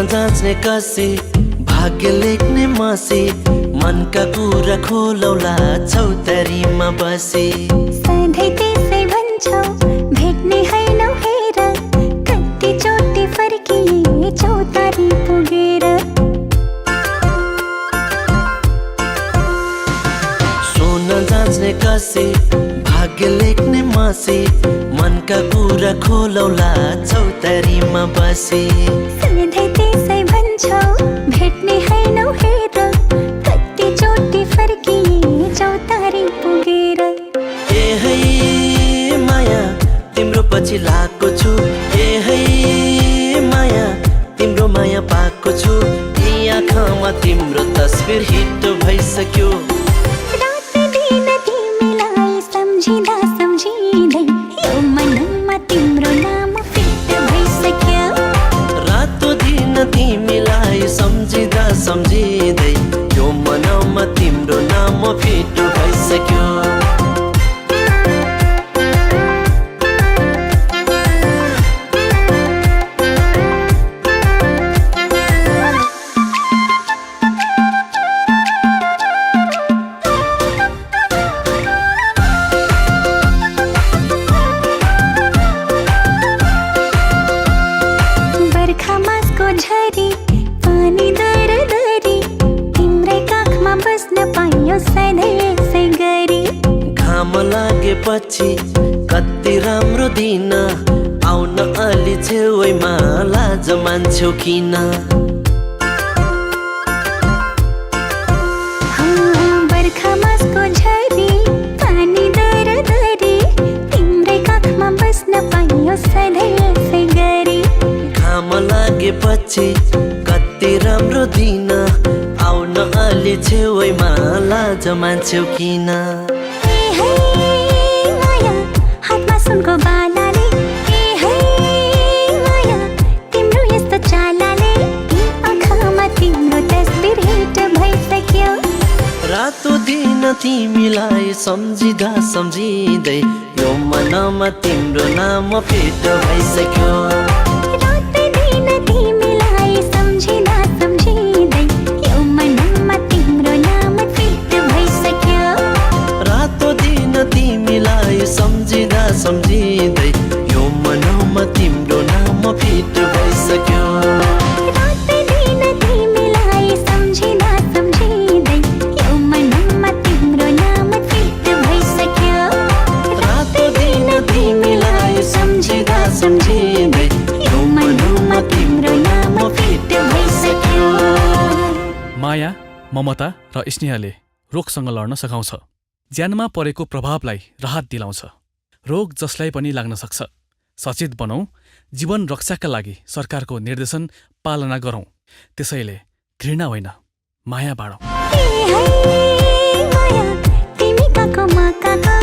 जाँच्ने कसी भाग्य लेख्ने मसी मनका कुरा खोलौला चौतारीमा बसी सधैँ त्यसै भन्छौ भेट्ने हैनौ हेर कति चोटि फर्किए चौतारी पुगेर सोन जाँच्ने कसी भाग्य लेख्ने मसी मनका कुरा खोलौला चौतारीमा बसी सधैँ त्यसै भन्छौ भेट्ने हैनौ हेर कति चोटि फर्किए चौतारी पुगेर ए है माया तिम्रो पछि लागेको छु ए है माया तिम्रो माया पाएको छु यी आँखामा तिम्रो तस्बिर हिट भइसक्यो रात दिन तिमीलाई सम्झिँदा सम्झिँदै यो मनमा तिम्रो नाम फिट भइसक्यो रातो दिन तिमीलाई सम्झिँदा सम्झिँदै यो मनमा तिम्रो नाम फिट भइसक्यो बर्खा मासको झरी पानी दरदरी तिम्रै काखमा बस्न पाइयो सधैँ यसै गरी घाम लागेपछि कति राम्रो दिन आउन अलि छेउमा लाज मान्छौ किन बर्खा मासको झरी पानी दरदरी तिम्रै काखमा बस्न पाइयो सधैँ यसै गरी घाम लागेपछि कति राम्रो दिन आउन अलि छेउमा लाज मान्छौ किन ए है माया हातमा सुनको बालाले ए है माया तिम्रो यस्तो चालाले यी आँखामा तिम्रो तस्बिर हिट भइसक्यो रातो दिन तिमीलाई सम्झिँदा सम्झिँदै यो मनमा तिम्रो नाम फिट भइसक्यो रात दिन तिमीलाई सम्झिँदा सम्झिँदै यो मनमा तिम्रो नाम फिट भइसक्यो रातो दिन तिमीलाई सम्झिँदा सम्झिँदै यो मनमा तिम्रो नाम फिट भइसक्यो रात दिन तिमीलाई सम्झिँदा सम्झिँदै यो मनमा तिम्रो नाम फिट भइसक्यो रातो दिन तिमीलाई सम्झिँदा सम्झिँदै यो मनमा तिम्रो नाम फिट भइसक्यो माया ममता र स्नेहले रोगसँग लड्न सघाउँछ ज्यानमा परेको प्रभावलाई राहत दिलाउँछ रोग जसलाई पनि लाग्न सक्छ सचेत बनौं जीवन रक्षाका लागि सरकारको निर्देशन पालना गरौं त्यसैले घृणा होइन माया बाँडौं ए है माया तिमी काको म काको